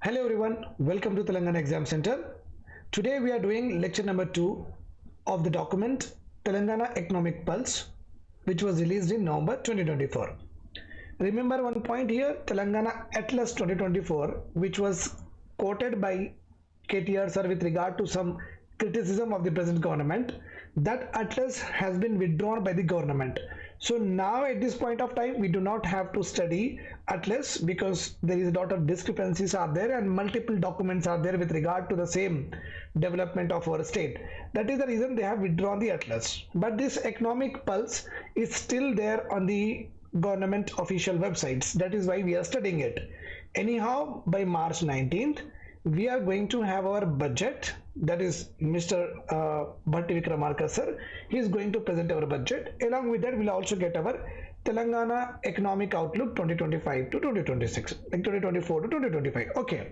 Hello everyone, welcome to Telangana Exam Center. Today we are doing lecture number 2 of the document Telangana Economic Pulse, which was released in November 2024. Remember one point here, Telangana Atlas 2024, which was quoted by KTR sir with regard to some criticism of the present government. That atlas has been withdrawn by the government. So now at this point of time we do not have to study atlas because there is a lot of discrepancies are there and multiple documents are there with regard to the same development of our state. That is the reason they have withdrawn the atlas, but this economic pulse is still there on the government official websites. That is why we are studying it. Anyhow, by March 19th we are going to have our budget. That is Mr. Bhatti Vikramarka sir. He is going to present our budget. Along with that, we'll also get our Telangana Economic Outlook 2025 to 2026, like 2024 to 2025. Okay,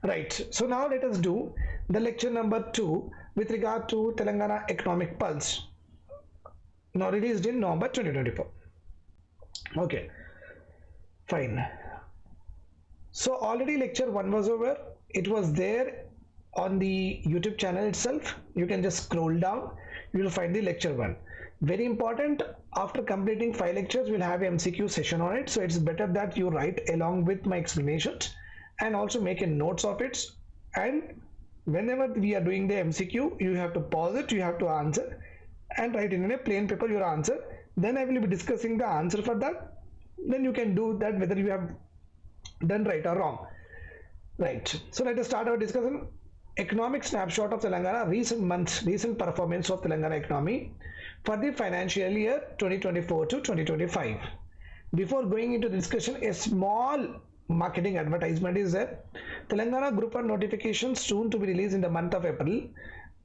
right. So now let us do the lecture number 2 with regard to Telangana Economic Pulse. Now released in November 2024. Okay, fine. So already lecture 1 was over. It was there on the YouTube channel itself. You can just scroll down, you will find the lecture 1. Very important, after completing 5 lectures we'll have an MCQ session on it, so it's better that you write along with my explanations and also make a notes of it. And whenever we are doing the MCQ, you have to pause it, you have to answer and write in a plain paper your answer. Then I will be discussing the answer for that. Then you can do that whether you have done right or wrong. Right, so let us start our discussion. Economic snapshot of Telangana, recent months, recent performance of Telangana economy for the financial year 2024 to 2025. Before going into the discussion, a small marketing advertisement is there. Telangana Group 1 notifications soon to be released in the month of April.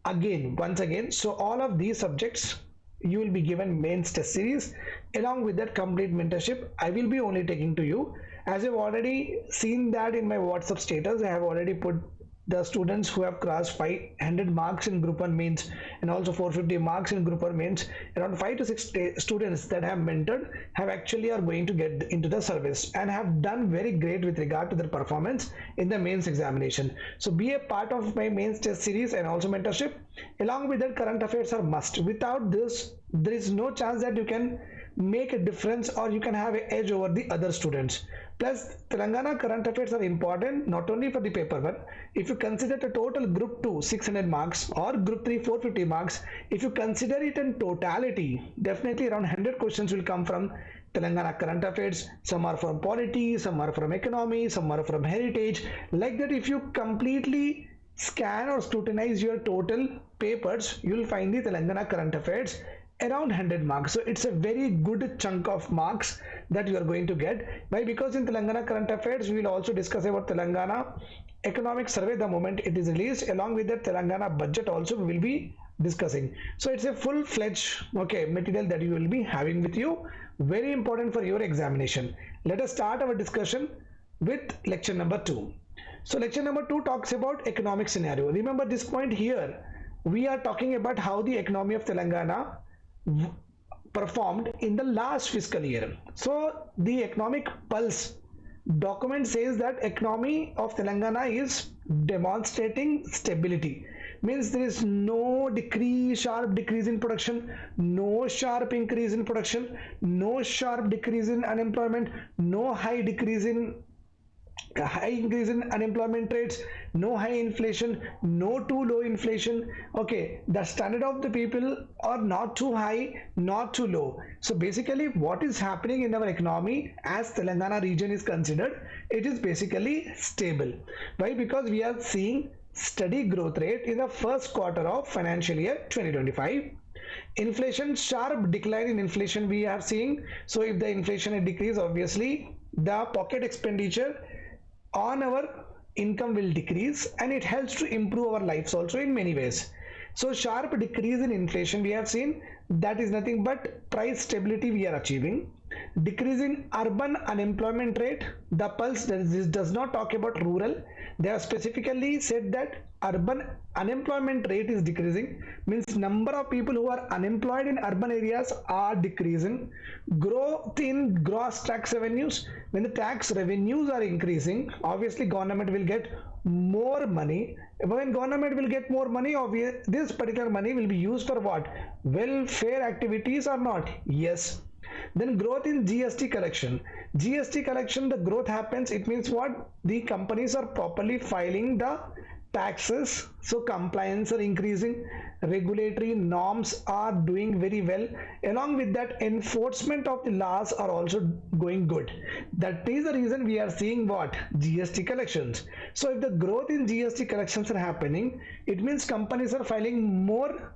Once again, so all of these subjects you will be given mains test series. Along with that complete mentorship I will be only taking to you. As I've already seen that in my WhatsApp status, I have already put the students who have crossed 500 marks in group 1 mains and also 450 marks in group 1 mains. Around 5 to 6 students that have mentored have actually are going to get into the service and have done very great with regard to their performance in the mains examination. So be a part of my mains test series and also mentorship. Along with that, current affairs are must. Without this, there is no chance that you can make a difference or you can have an edge over the other students. Plus Telangana current affairs are important not only for the paper 1. If you consider the total group 2 600 marks or group 3 450 marks, if you consider it in totality, definitely around 100 questions will come from Telangana current affairs. Some are from polity, some are from economy, some are from heritage. Like that, if you completely scan or scrutinize your total papers, you will find the Telangana current affairs around 100 marks. So it's a very good chunk of marks that you are going to get. Why? Because in Telangana current affairs we will also discuss about Telangana economic survey the moment it is released. Along with that, Telangana budget also we will be discussing. So it's a full-fledged material that you will be having with you, very important for your examination. Let us start our discussion with lecture number 2. So lecture number 2 talks about economic scenario. Remember this point here, we are talking about how the economy of Telangana performed in the last fiscal year. So the economic pulse document says that economy of Telangana is demonstrating stability. Means there is no sharp decrease in production, no sharp increase in production, no sharp decrease in unemployment, no high increase in unemployment rates, no high inflation, no too low inflation. The standard of the people are not too high, not too low. So basically what is happening in our economy as Telangana region is considered, it is basically stable. Why? Because we are seeing steady growth rate in the first quarter of financial year 2025. Inflation, sharp decline in inflation we are seeing. So if the inflation decrease, obviously the pocket expenditure on our income will decrease and it helps to improve our lives also in many ways. So sharp decrease in inflation we have seen, that is nothing but price stability we are achieving. Decreasing urban unemployment rate. The pulse, this does not talk about rural. They have specifically said that urban unemployment rate is decreasing, means number of people who are unemployed in urban areas are decreasing. Growth in gross tax revenues. When the tax revenues are increasing, obviously government will get more money. When government will get more money, this particular money will be used for what? Welfare activities or not? Yes. Then growth in GST collection. GST collection, the growth happens. It means what? The companies are properly filing the taxes, so compliance are increasing, regulatory norms are doing very well. Along with that, enforcement of the laws are also going good. That is the reason we are seeing what? GST collections. So if the growth in GST collections are happening, it means companies are filing more.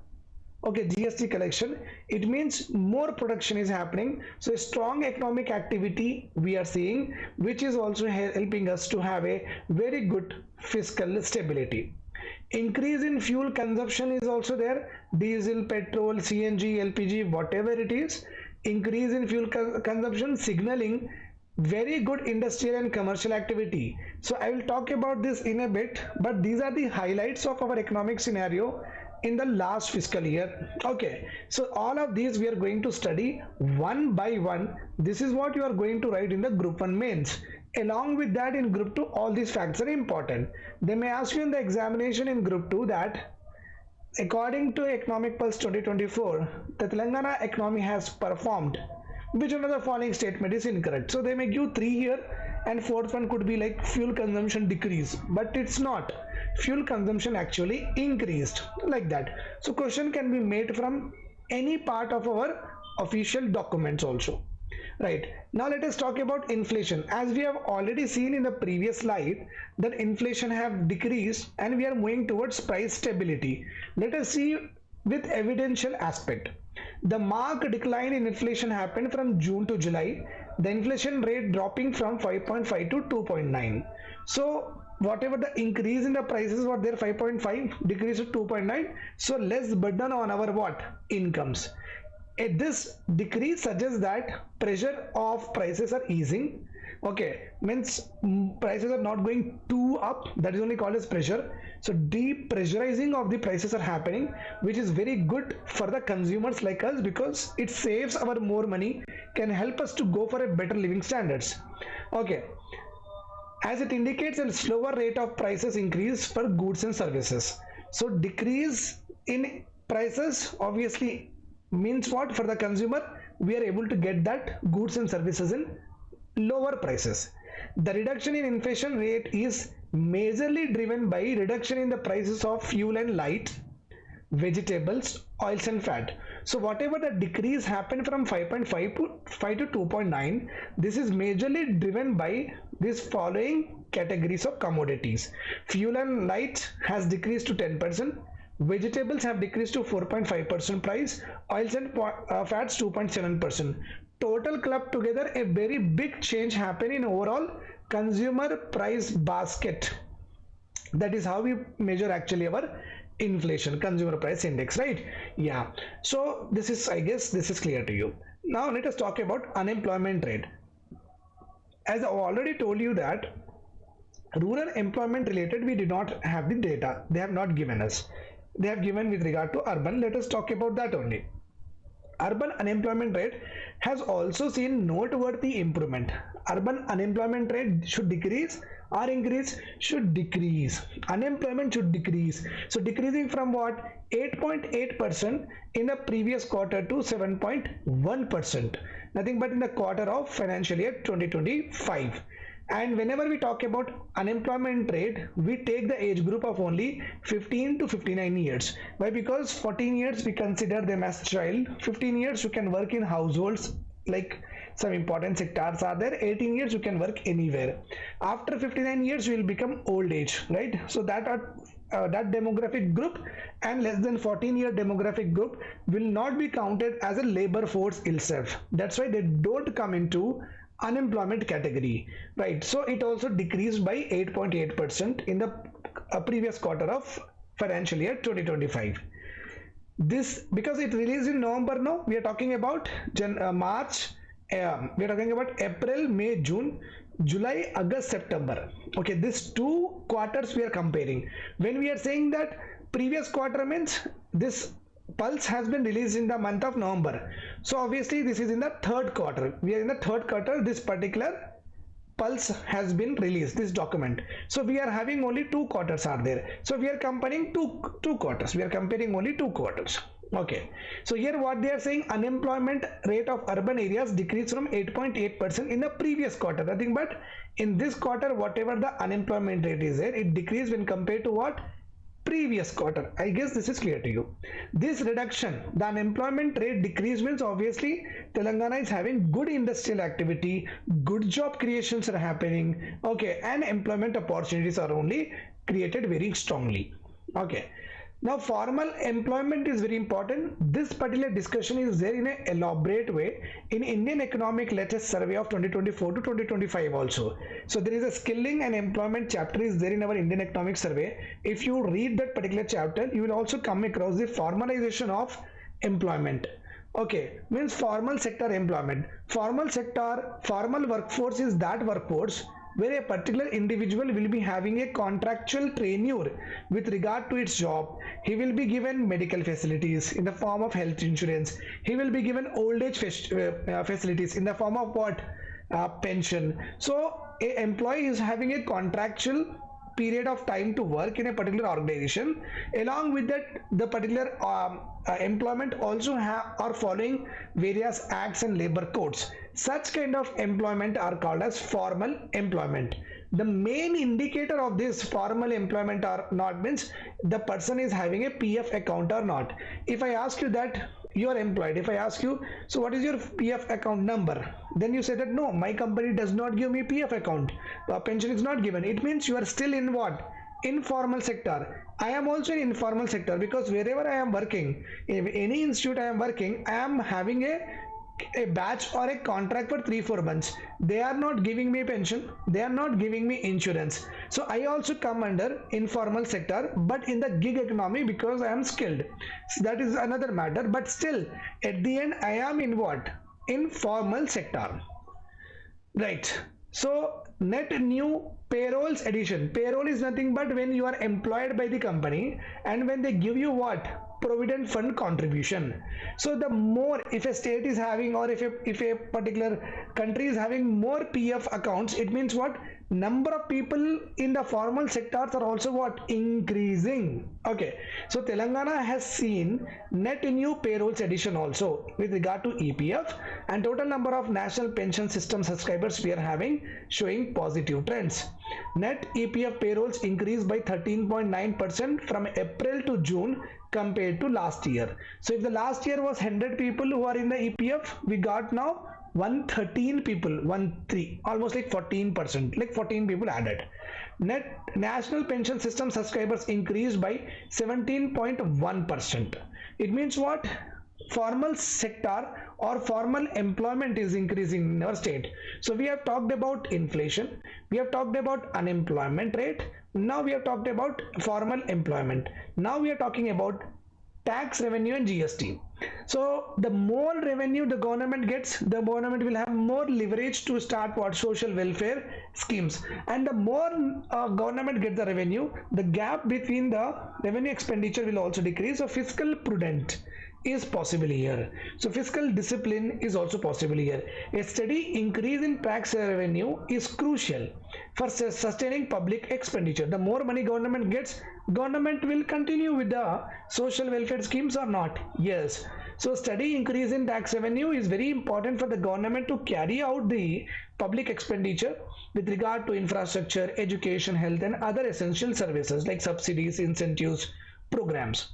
Okay, GST collection, it means more production is happening. So a strong economic activity we are seeing, which is also helping us to have a very good fiscal stability. Increase in fuel consumption is also there. Diesel, petrol, CNG, LPG, whatever it is, increase in fuel consumption signaling very good industrial and commercial activity. So I will talk about this in a bit, but these are the highlights of our economic scenario in the last fiscal year. Okay, so all of these we are going to study one by one. This is what you are going to write in the group 1 mains. Along with that, in group 2 all these facts are important. They may ask you in the examination in group 2 that according to Economic Pulse 2024, the Telangana economy has performed. Which one of the following statement is incorrect? So they may give 3 here, and fourth one could be like fuel consumption decrease, but it's not. Fuel consumption actually increased, like that. So question can be made from any part of our official documents also. Right, now let us talk about inflation. As we have already seen in the previous slide that inflation have decreased and we are moving towards price stability. Let us see with evidential aspect. The marked decline in inflation happened from June to July. The inflation rate dropping from 5.5 to 2.9. So whatever the increase in the prices were there, 5.5 decrease to 2.9. So less burden on our what? Incomes. This decrease suggests that pressure of prices are easing. Okay, means prices are not going too up. That is only called as pressure. So depressurizing of the prices are happening, which is very good for the consumers like us because it saves our more money, can help us to go for a better living standards. Okay, as it indicates a slower rate of prices increase for goods and services. So decrease in prices obviously means what? For the consumer, we are able to get that goods and services in lower prices. The reduction in inflation rate is majorly driven by reduction in the prices of fuel and light, vegetables, oils and fat. So whatever the decrease happened from 5.5 to 2.9, this is majorly driven by these following categories of commodities. Fuel and light has decreased to 10%. Vegetables have decreased to 4.5% price, oils and fats 2.7%. Total club together, a very big change happened in overall consumer price basket. That is how we measure actually our inflation, consumer price index, right? Yeah. So this is, I guess this is clear to you. Now let us talk about unemployment rate. As I already told you that rural employment related we did not have the data. They have not given us. They have given with regard to urban. Let us talk about that only. Urban unemployment rate has also seen noteworthy improvement. Urban unemployment rate should decrease or increase? Should decrease. Unemployment should decrease. So decreasing from what? 8.8% in the previous quarter to 7.1%. Nothing but in the quarter of financial year 2025. And whenever we talk about unemployment rate, we take the age group of only 15 to 59 years. Why? Because 14 years we consider them as child, 15 years you can work in households, like some important sectors are there, 18 years you can work anywhere. After 59 years you will become old age, right? So that demographic group and less than 14-year demographic group will not be counted as a labor force itself. That's why they don't come into unemployment category, right? So it also decreased by 8.8% in the previous quarter of financial year 2025. This because it released in November. Now we are talking about March, we are talking about April, May, June, July, August, September. Okay, these 2 quarters we are comparing. When we are saying that previous quarter means this pulse has been released in the month of November. So obviously this is in the third quarter. We are in the third quarter. This particular pulse has been released, this document. So we are having only 2 quarters are there. So we are comparing two quarters. We are comparing only 2 quarters. Okay, so here what they are saying, unemployment rate of urban areas decreased from 8.8% in the previous quarter, nothing but in this quarter whatever the unemployment rate is there, it decreased when compared to what, previous quarter. I guess this is clear to you. This reduction, the unemployment rate decrease, means obviously Telangana is having good industrial activity, good job creations are happening, okay, and employment opportunities are only created very strongly. Okay, now formal employment is very important. This particular discussion is there in an elaborate way in Indian Economic Latest Survey of 2024 to 2025 also. So there is a skilling and employment chapter is there in our Indian Economic Survey. If you read that particular chapter, you will also come across the formalization of employment. Okay, means formal sector employment. Formal sector, formal workforce is that workforce where a particular individual will be having a contractual tenure with regard to its job. He will be given medical facilities in the form of health insurance. He will be given old age facilities in the form of what? Pension. So a employee is having a contractual period of time to work in a particular organization. Along with that, the particular employment also are following various acts and labor codes. Such kind of employment are called as formal employment. The main indicator of this formal employment or not means the person is having a PF account or not. If I ask you that you are employed, if I ask you, so what is your PF account number, then you say that no, my company does not give me PF account, pension is not given. It means you are still in what? Informal sector. I am also in informal sector because wherever I am working, in any institute I am working, I am having a batch or a contract for 3-4 months. They are not giving me pension, they are not giving me insurance. So I also come under informal sector, but in the gig economy because I am skilled. So that is another matter, but still at the end I am in what? Informal sector. Right. So net new payrolls addition. Payroll is nothing but when you are employed by the company and when they give you what? Provident fund contribution. So the more, if a state is having or if a particular country is having more PF accounts, it means what? Number of people in the formal sectors are also what? Increasing. Okay, so Telangana has seen net new payrolls addition also with regard to EPF, and total number of national pension system subscribers we are having showing positive trends. Net EPF payrolls increased by 13.9% from April to June compared to last year. So if the last year was 100 people who are in the EPF, we got now 113 people, 13, almost like 14%, like 14 people added. Net national pension system subscribers increased by 17.1%. It means what? Formal sector or formal employment is increasing in our state. So we have talked about inflation, we have talked about unemployment rate, now we have talked about formal employment, now we are talking about tax revenue and GST. So the more revenue the government gets, the government will have more leverage to start what? Social welfare schemes. And the more government gets the revenue, the gap between the revenue expenditure will also decrease. So fiscal prudent is possible here. So fiscal discipline is also possible here. A steady increase in tax revenue is crucial for sustaining public expenditure. The more money government gets, government will continue with the social welfare schemes or not? Yes. So steady increase in tax revenue is very important for the government to carry out the public expenditure with regard to infrastructure, education, health and other essential services like subsidies, incentives, programs.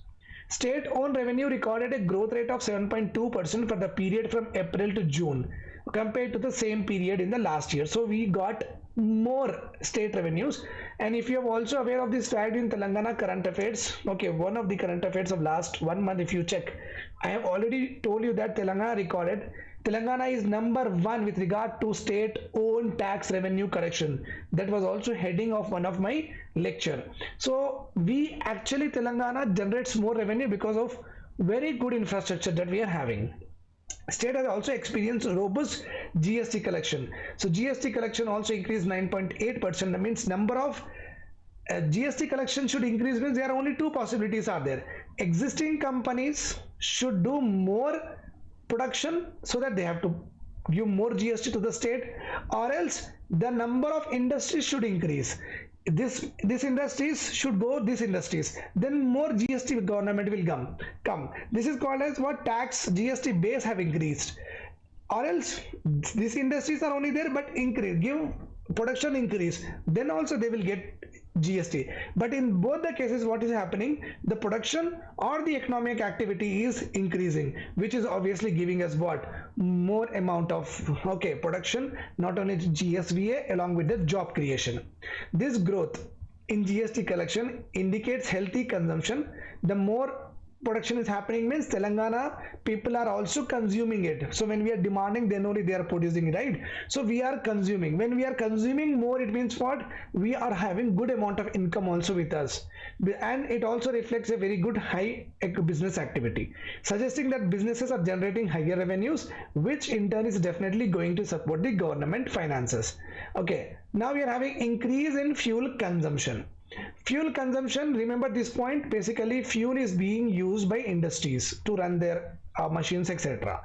State-owned revenue recorded a growth rate of 7.2% for the period from April to June compared to the same period in the last year. So we got more state revenues. And if you are also aware of this fact in Telangana current affairs, okay, one of the current affairs of last 1 month, if you check, I have already told you that Telangana is number 1 with regard to state-owned tax revenue collection. That was also heading of one of my lecture. So we actually, Telangana generates more revenue because of very good infrastructure that we are having. State has also experienced robust GST collection. So GST collection also increased 9.8%. That means number of GST collection should increase, means there are only two possibilities are there. Existing companies should do more production so that they have to give more GST to the state, or else the number of industries should increase. This industries should go this industries, then more GST government will come. This is called as what? Tax GST base have increased, or else these industries are only there but increase, give production increase, then also they will get GST. But in both the cases, what is happening? The production or the economic activity is increasing, which is obviously giving us what? More amount of production, not only GSVA, along with the job creation. This growth in GST collection indicates healthy consumption. The more production is happening means Telangana people are also consuming it. So when we are demanding, then only they are producing, right? So we are consuming. When we are consuming more, it means what? We are having good amount of income also with us, and it also reflects a very good high business activity, suggesting that businesses are generating higher revenues, which in turn is definitely going to support the government finances. Okay, now we are having increase in fuel consumption. Fuel consumption, remember this point, basically fuel is being used by industries to run their machines, etc.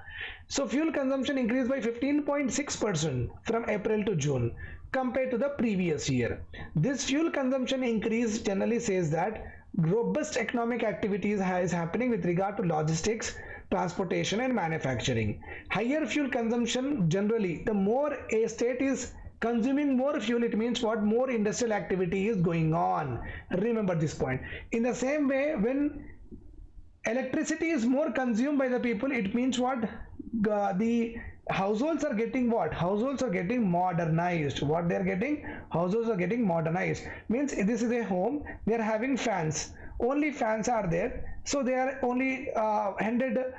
So fuel consumption increased by 15.6% from April to June compared to the previous year. This fuel consumption increase generally says that robust economic activities is happening with regard to logistics, transportation and manufacturing. Higher fuel consumption, generally the more a state is consuming more fuel, it means what? More industrial activity is going on. Remember this point. In the same way, when electricity is more consumed by the people, it means what? The households are getting what? Households are getting modernized. What they are getting? Households are getting modernized. Means this is a home, they are having fans. Only fans are there, so they are only 100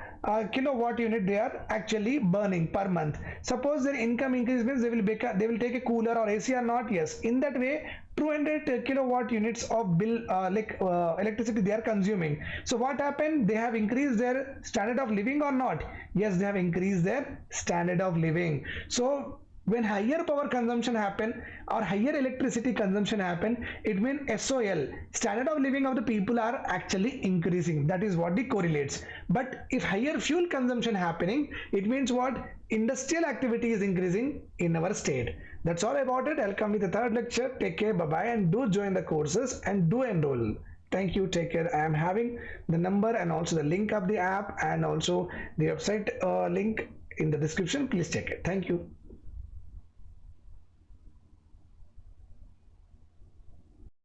kilowatt unit they are actually burning per month. Suppose their income increase means they will take a cooler or AC or not. Yes, in that way 200 kilowatt units of bill electricity they are consuming. So what happened? They have increased their standard of living or not? Yes, they have increased their standard of living. So when higher power consumption happen or higher electricity consumption happen, it means SOL, standard of living of the people, are actually increasing. That is what the correlates. But if higher fuel consumption happening, it means what? Industrial activity is increasing in our state. That's all about it. I'll come with the third lecture. Take care, bye bye, and do join the courses and do enroll. Thank you, take care. I am having the number and also the link of the app and also the website link in the description. Please check it. Thank you.